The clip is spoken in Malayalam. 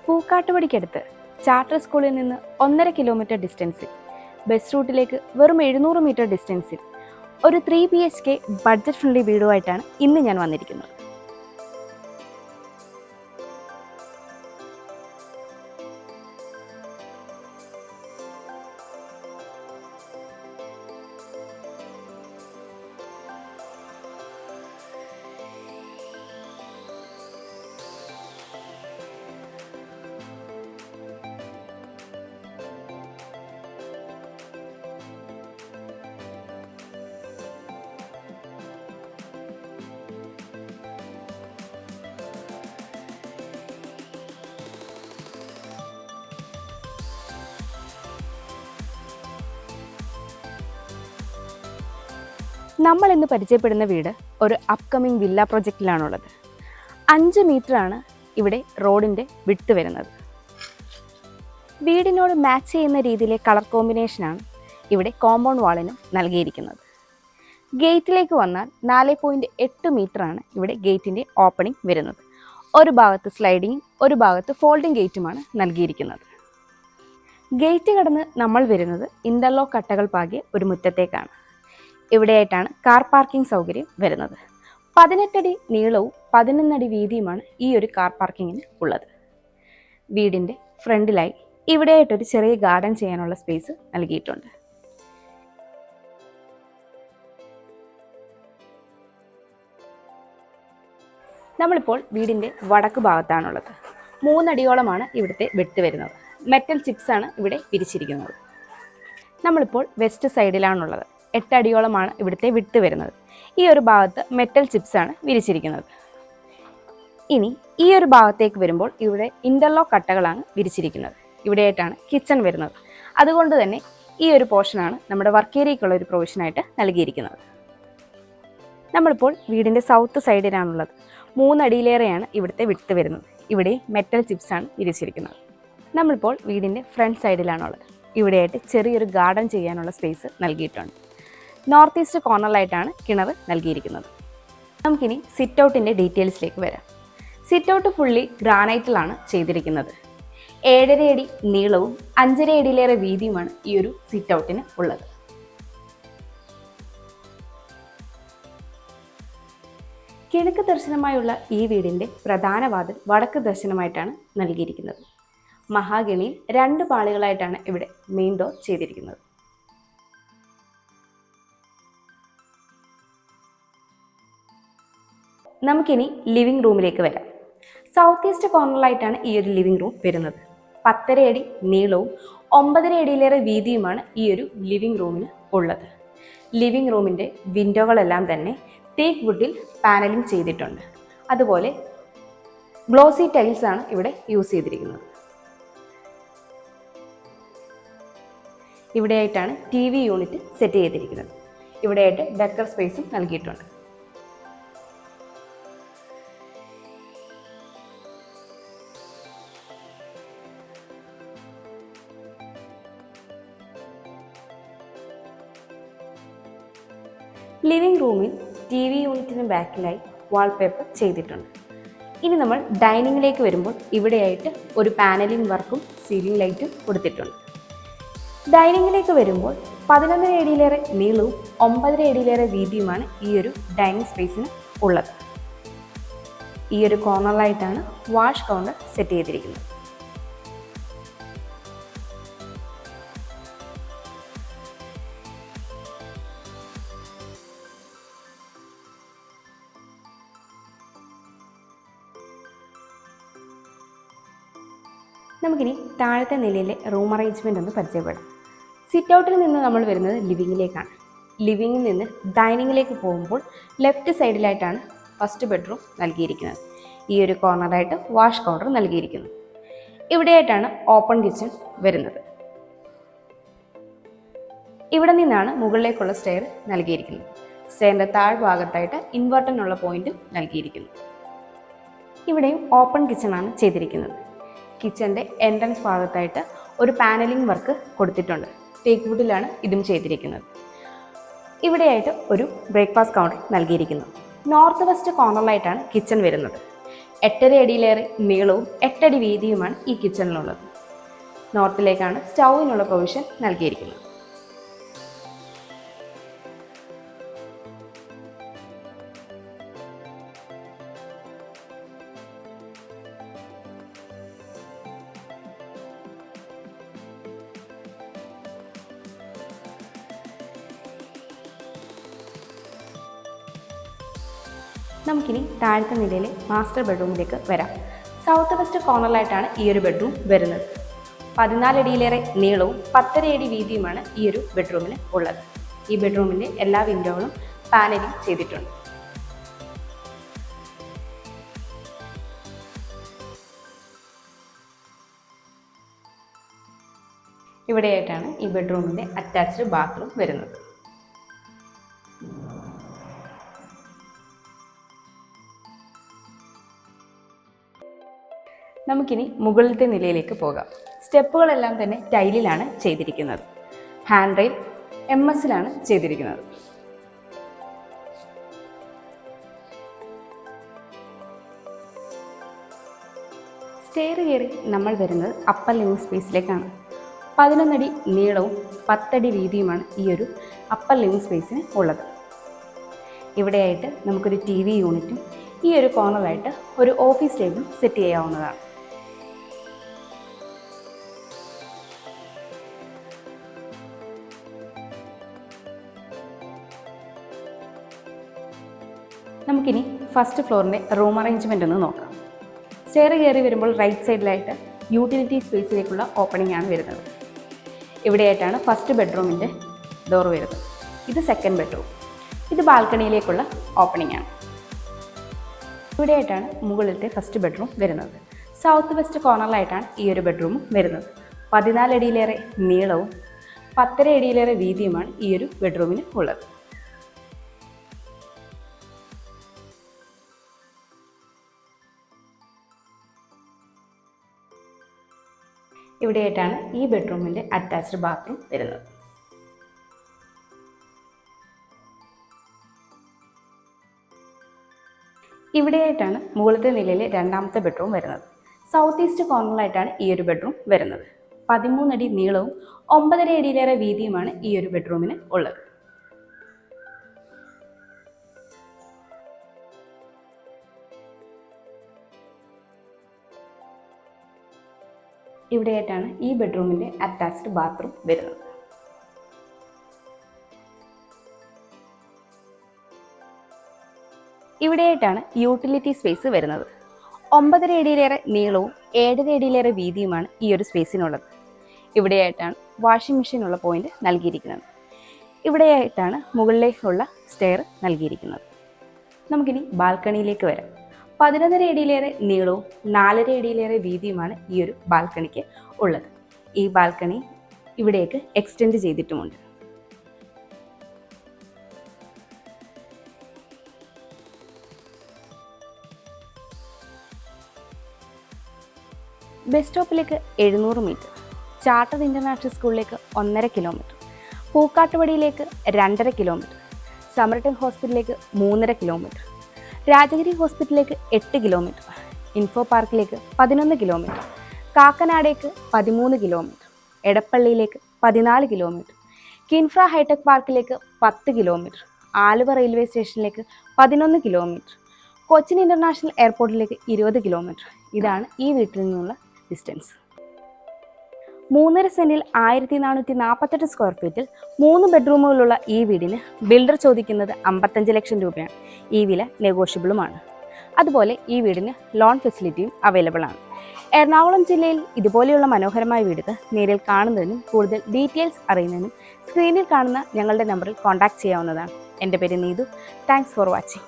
പൂക്കാട്ടുപടിക്കടുത്ത് ചാർട്ടർ സ്കൂളിൽ നിന്ന് 1.5 കിലോമീറ്റർ ഡിസ്റ്റൻസിൽ, ബസ് റൂട്ടിലേക്ക് വെറും 700 മീറ്റർ ഡിസ്റ്റൻസിൽ ഒരു 3 BHK ബഡ്ജറ്റ് ഫ്രണ്ട്ലി വീടുമായിട്ടാണ് ഇന്ന് ഞാൻ വന്നിരിക്കുന്നത്. നമ്മൾ ഇന്ന് പരിചയപ്പെടുന്ന വീട് ഒരു അപ്കമിങ് വില്ല പ്രൊജക്റ്റിലാണുള്ളത്. 5 മീറ്ററാണ് ഇവിടെ റോഡിൻ്റെ വിഡ്ത് വരുന്നത്. വീടിനോട് മാച്ച് ചെയ്യുന്ന രീതിയിലെ കളർ കോമ്പിനേഷനാണ് ഇവിടെ കോമ്പൗണ്ട് വാളിനും നൽകിയിരിക്കുന്നത്. ഗേറ്റിലേക്ക് വന്നാൽ 4.8 മീറ്ററാണ് ഇവിടെ ഗേറ്റിൻ്റെ ഓപ്പണിംഗ് വരുന്നത്. ഒരു ഭാഗത്ത് സ്ലൈഡിങ്ങും ഒരു ഭാഗത്ത് ഫോൾഡിംഗ് ഗേറ്റുമാണ് നൽകിയിരിക്കുന്നത്. ഗേറ്റ് കടന്ന് നമ്മൾ വരുന്നത് ഇൻ്റർലോക്ക് കട്ടകൾ പാകിയ ഒരു മുറ്റത്തേക്കാണ്. ഇവിടെയായിട്ടാണ് കാർ പാർക്കിംഗ് സൗകര്യം വരുന്നത്. 18 അടി നീളവും 11 അടി വീതിയുമാണ് ഈ ഒരു കാർ പാർക്കിങ്ങിന് ഉള്ളത്. വീടിൻ്റെ ഫ്രണ്ടിലായി ഇവിടെയായിട്ടൊരു ചെറിയ ഗാർഡൻ ചെയ്യാനുള്ള സ്പേസ് നൽകിയിട്ടുണ്ട്. നമ്മളിപ്പോൾ വീടിൻ്റെ വടക്ക് ഭാഗത്താണുള്ളത്. 3 അടിയോളമാണ് ഇവിടുത്തെ വിഡ്ത് വരുന്നത്. മെറ്റൽ ചിപ്സാണ് ഇവിടെ വിരിച്ചിരിക്കുന്നത്. നമ്മളിപ്പോൾ വെസ്റ്റ് സൈഡിലാണുള്ളത്. 8 അടിയോളമാണ് ഇവിടുത്തെ വിഡ്ത് വരുന്നത്. ഈ ഒരു ഭാഗത്ത് മെറ്റൽ ചിപ്സാണ് വിരിച്ചിരിക്കുന്നത്. ഇനി ഈ ഒരു ഭാഗത്തേക്ക് വരുമ്പോൾ ഇവിടെ ഇൻ്റർലോക്ക് കട്ടകളാണ് വിരിച്ചിരിക്കുന്നത്. ഇവിടെയായിട്ടാണ് കിച്ചൺ വരുന്നത്. അതുകൊണ്ട് തന്നെ ഈ ഒരു പോർഷനാണ് നമ്മുടെ വർക്ക് ഏരിയയ്ക്കുള്ള ഒരു പ്രൊവിഷനായിട്ട് നൽകിയിരിക്കുന്നത്. നമ്മളിപ്പോൾ വീടിൻ്റെ സൗത്ത് സൈഡിലാണുള്ളത്. 3 അടിയിലേറെയാണ് ഇവിടുത്തെ വിഡ്ത് വരുന്നത്. ഇവിടെ മെറ്റൽ ചിപ്സാണ് വിരിച്ചിരിക്കുന്നത്. നമ്മളിപ്പോൾ വീടിൻ്റെ ഫ്രണ്ട് സൈഡിലാണുള്ളത്. ഇവിടെയായിട്ട് ചെറിയൊരു ഗാർഡൻ ചെയ്യാനുള്ള സ്പേസ് നൽകിയിട്ടുണ്ട്. നോർത്ത് ഈസ്റ്റ് കോർണറിലായിട്ടാണ് കിണർ നൽകിയിരിക്കുന്നത്. നമുക്കിനി സിറ്റ് ഔട്ടിൻ്റെ ഡീറ്റെയിൽസിലേക്ക് വരാം. സിറ്റ് ഔട്ട് ഫുള്ളി ഗ്രാനൈറ്റിലാണ് ചെയ്തിരിക്കുന്നത്. 7.5 അടി നീളവും 5.5 അടിയിലേറെ വീതിയുമാണ് ഈ ഒരു സിറ്റ് ഔട്ടിന് ഉള്ളത്. കിഴക്ക് ദർശനമായുള്ള ഈ വീടിൻ്റെ പ്രധാന വാതിൽ വടക്ക് ദർശനമായിട്ടാണ് നൽകിയിരിക്കുന്നത്. മഹാഗണിയിൽ 2 പാളികളായിട്ടാണ് ഇവിടെ മെയിൻ ഡോർ ചെയ്തിരിക്കുന്നത്. നമുക്കിനി ലിവിംഗ് റൂമിലേക്ക് വരാം. സൗത്ത് ഈസ്റ്റ് കോർണറിലായിട്ടാണ് ഈ ഒരു ലിവിംഗ് റൂം വരുന്നത്. 10.5 അടി നീളവും 9.5 അടിയിലേറെ വീതിയുമാണ് ഈ ഒരു ലിവിംഗ് റൂമിന് ഉള്ളത്. ലിവിംഗ് റൂമിൻ്റെ വിൻഡോകളെല്ലാം തന്നെ തേക്ക് വുഡിൽ പാനലിംഗ് ചെയ്തിട്ടുണ്ട്. അതുപോലെ ഗ്ലോസി ടൈൽസാണ് ഇവിടെ യൂസ് ചെയ്തിരിക്കുന്നത്. ഇവിടെയായിട്ടാണ് TV യൂണിറ്റ് സെറ്റ് ചെയ്തിരിക്കുന്നത്. ഇവിടെയായിട്ട് ഡെക്കർ സ്പേസും നൽകിയിട്ടുണ്ട്. ലിവിംഗ് റൂമിൽ TV യൂണിറ്റിന് ബാക്കിലായി വാൾപേപ്പർ ചെയ്തിട്ടുണ്ട്. ഇനി നമ്മൾ ഡൈനിങ്ങിലേക്ക് വരുമ്പോൾ ഇവിടെയായിട്ട് ഒരു പാനലിംഗ് വർക്കും സീലിംഗ് ലൈറ്റും കൊടുത്തിട്ടുണ്ട്. ഡൈനിങ്ങിലേക്ക് വരുമ്പോൾ 11 അടിയിലേറെ നീളവും 9.5 അടിയിലേറെ വീതിയുമാണ് ഈ ഒരു ഡൈനിങ് സ്പേസിന് ഉള്ളത്. ഈ ഒരു കോർണറിലായിട്ടാണ് വാഷ് കൗണ്ടർ സെറ്റ് ചെയ്തിരിക്കുന്നത്. നമുക്കിനി താഴത്തെ നിലയിലെ റൂം അറേഞ്ച്മെൻ്റ് ഒന്ന് പരിചയപ്പെടാം. സിറ്റ് ഔട്ടിൽ നിന്ന് നമ്മൾ വരുന്നത് ലിവിങ്ങിലേക്കാണ്. ലിവിങ്ങിൽ നിന്ന് ഡൈനിങ്ങിലേക്ക് പോകുമ്പോൾ ലെഫ്റ്റ് സൈഡിലായിട്ടാണ് ഫസ്റ്റ് ബെഡ്റൂം നൽകിയിരിക്കുന്നത്. ഈ ഒരു കോർണറായിട്ട് വാഷ് കൗണ്ടർ നൽകിയിരിക്കുന്നു. ഇവിടെയായിട്ടാണ് ഓപ്പൺ കിച്ചൺ വരുന്നത്. ഇവിടെ നിന്നാണ് മുകളിലേക്കുള്ള സ്റ്റെയർ നൽകിയിരിക്കുന്നത്. സ്റ്റെയറിൻ്റെ താഴ്ഭാഗത്തായിട്ട് ഇൻവെർട്ടറിനുള്ള പോയിന്റും നൽകിയിരിക്കുന്നു. ഇവിടെയും ഓപ്പൺ കിച്ചണാണ് ചെയ്തിരിക്കുന്നത്. കിച്ചൻ്റെ എൻട്രൻസ് ഭാഗത്തായിട്ട് ഒരു പാനലിംഗ് വർക്ക് കൊടുത്തിട്ടുണ്ട്. ടേക്ക് വുഡിലാണ് ഇതും ചെയ്തിരിക്കുന്നത്. ഇവിടെയായിട്ട് ഒരു ബ്രേക്ക്ഫാസ്റ്റ് കൗണ്ടർ നൽകിയിരിക്കുന്നു. നോർത്ത് വെസ്റ്റ് കോർണറിലായിട്ടാണ് കിച്ചൺ വരുന്നത്. 8.5 അടിയിലേറെ നീളവും 8 അടി വീതിയുമാണ് ഈ കിച്ചണിലുള്ളത്. നോർത്തിലേക്കാണ് സ്റ്റൗവിനുള്ള പ്രൊവിഷൻ നൽകിയിരിക്കുന്നത്. നമുക്കിനി താഴത്തെ നിലയിലെ മാസ്റ്റർ ബെഡ്റൂമിലേക്ക് വരാം. സൗത്ത് വെസ്റ്റ് കോർണറിലായിട്ടാണ് ഈ ഒരു ബെഡ്റൂം വരുന്നത്. 14 അടിയിലേറെ നീളവും 10.5 അടി വീതിയുമാണ് ഈ ഒരു ബെഡ്റൂമിന് ഉള്ളത്. ഈ ബെഡ്റൂമിൻ്റെ എല്ലാ വിൻഡോകളും പാനലിംഗ് ചെയ്തിട്ടുണ്ട്. ഇവിടെയായിട്ടാണ് ഈ ബെഡ്റൂമിൻ്റെ അറ്റാച്ച്ഡ് ബാത്റൂം വരുന്നത്. നമുക്കിനി മുകളിലത്തെ നിലയിലേക്ക് പോകാം. സ്റ്റെപ്പുകളെല്ലാം തന്നെ ടൈലിലാണ് ചെയ്തിരിക്കുന്നത്. ഹാൻഡ് റെയിൽ MS-ലാണ് ചെയ്തിരിക്കുന്നത്. സ്റ്റെയർ കയറി നമ്മൾ വരുന്നത് അപ്പർ ലിവിംഗ് സ്പേസിലേക്കാണ്. 11 അടി നീളവും 10 അടി വീതിയുമാണ് ഈ ഒരു അപ്പർ ലിവിംഗ് സ്പേസിന് ഉള്ളത്. ഇവിടെയായിട്ട് നമുക്കൊരു TV യൂണിറ്റും ഈ ഒരു കോർണറായിട്ട് ഒരു ഓഫീസ് ടേബിളും സെറ്റ് ചെയ്യാവുന്നതാണ്. നമുക്കിനി ഫസ്റ്റ് ഫ്ലോറിൻ്റെ റൂം അറേഞ്ച്മെൻ്റ് ഒന്ന് നോക്കാം. സ്റ്റെയർ കയറി വരുമ്പോൾ റൈറ്റ് സൈഡിലായിട്ട് യൂട്ടിലിറ്റി സ്പേസിലേക്കുള്ള ഓപ്പണിംഗ് ആണ് വരുന്നത്. ഇവിടെയായിട്ടാണ് ഫസ്റ്റ് ബെഡ്റൂമിൻ്റെ ഡോർ വരുന്നത്. ഇത് സെക്കൻഡ് ബെഡ്റൂം. ഇത് ബാൽക്കണിയിലേക്കുള്ള ഓപ്പണിംഗ് ആണ്. ഇവിടെയായിട്ടാണ് മുകളിലത്തെ ഫസ്റ്റ് ബെഡ്റൂം വരുന്നത്. സൗത്ത് വെസ്റ്റ് കോർണറിലായിട്ടാണ് ഈ ഒരു ബെഡ്റൂമും വരുന്നത്. 14 അടിയിലേറെ നീളവും 10.5 അടിയിലേറെ വീതിയുമാണ് ഈ ഒരു ബെഡ്റൂമിന് ഉള്ളത്. ഇവിടെയായിട്ടാണ് ഈ ബെഡ്റൂമിൻ്റെ അറ്റാച്ച്ഡ് ബാത്റൂം വരുന്നത്. ഇവിടെയായിട്ടാണ് മുകളിലത്തെ നിലയിലെ രണ്ടാമത്തെ ബെഡ്റൂം വരുന്നത്. സൗത്ത് ഈസ്റ്റ് കോർണറിലായിട്ടാണ് ഈ ഒരു ബെഡ്റൂം വരുന്നത്. 13 അടി നീളവും 9.5 അടിയിലേറെ വീതിയുമാണ് ഈ ഒരു ബെഡ്റൂമിന് ഉള്ളത്. ഇവിടെയായിട്ടാണ് ഈ ബെഡ്റൂമിൻ്റെ അറ്റാച്ച്ഡ് ബാത്റൂം വരുന്നത്. ഇവിടെയായിട്ടാണ് യൂട്ടിലിറ്റി സ്പേസ് വരുന്നത്. 9.5 അടിയിലേറെ നീളവും 7.5 അടിയിലേറെ വീതിയുമാണ് ഈ ഒരു സ്പേസിനുള്ളത്. ഇവിടെയായിട്ടാണ് വാഷിംഗ് മെഷീനുള്ള പോയിന്റ് നൽകിയിരിക്കുന്നത്. ഇവിടെയായിട്ടാണ് മുകളിലേക്കുള്ള സ്റ്റെയർ നൽകിയിരിക്കുന്നത്. നമുക്കിനി ബാൽക്കണിയിലേക്ക് വരാം. 11.5 അടിയിലേറെ നീളവും 4.5 അടിയിലേറെ വീതിയുമാണ് ഈ ഒരു ബാൽക്കണിക്ക് ഉള്ളത്. ഈ ബാൽക്കണി ഇവിടേക്ക് എക്സ്റ്റെൻഡ് ചെയ്തിട്ടുമുണ്ട്. ബസ് സ്റ്റോപ്പിലേക്ക് 700 മീറ്റർ, ചാർട്ടർ ഇൻ്റർനാഷണൽ സ്കൂളിലേക്ക് 1.5 കിലോമീറ്റർ, പൂക്കാട്ടുപടിയിലേക്ക് 2.5 കിലോമീറ്റർ, സമർട്ടൺ ഹോസ്പിറ്റലിലേക്ക് 3.5 കിലോമീറ്റർ, രാജഗിരി ഹോസ്പിറ്റലിലേക്ക് 8 കിലോമീറ്റർ, ഇൻഫോ പാർക്കിലേക്ക് 11 കിലോമീറ്റർ, കാക്കനാടേക്ക് 13 കിലോമീറ്റർ, എടപ്പള്ളിയിലേക്ക് 14 കിലോമീറ്റർ, കിൻഫ്ര ഹൈടെക് പാർക്കിലേക്ക് 10 കിലോമീറ്റർ, ആലുവ റെയിൽവേ സ്റ്റേഷനിലേക്ക് 11 കിലോമീറ്റർ, കൊച്ചിൻ ഇൻ്റർനാഷണൽ എയർപോർട്ടിലേക്ക് 20 കിലോമീറ്റർ. ഇതാണ് ഈ വീട്ടിൽ നിന്നുള്ള ഡിസ്റ്റൻസ്. 3.5 സെൻറ്റിൽ 1448 സ്ക്വയർ ഫീറ്റിൽ 3 ബെഡ്റൂമുകളുള്ള ഈ വീടിന് ബിൽഡർ ചോദിക്കുന്നത് 55 ലക്ഷം രൂപയാണ്. ഈ വില നെഗോഷ്യബിളുമാണ്. അതുപോലെ ഈ വീടിന് ലോൺ ഫെസിലിറ്റിയും അവൈലബിൾ ആണ്. എറണാകുളം ജില്ലയിൽ ഇതുപോലെയുള്ള മനോഹരമായ വീടുകൾ നേരിൽ കാണുന്നതിനും കൂടുതൽ ഡീറ്റെയിൽസ് അറിയുന്നതിനും സ്ക്രീനിൽ കാണുന്ന ഞങ്ങളുടെ നമ്പറിൽ കോൺടാക്ട് ചെയ്യാവുന്നതാണ്. എൻ്റെ പേര് നീതു. Thanks for watching.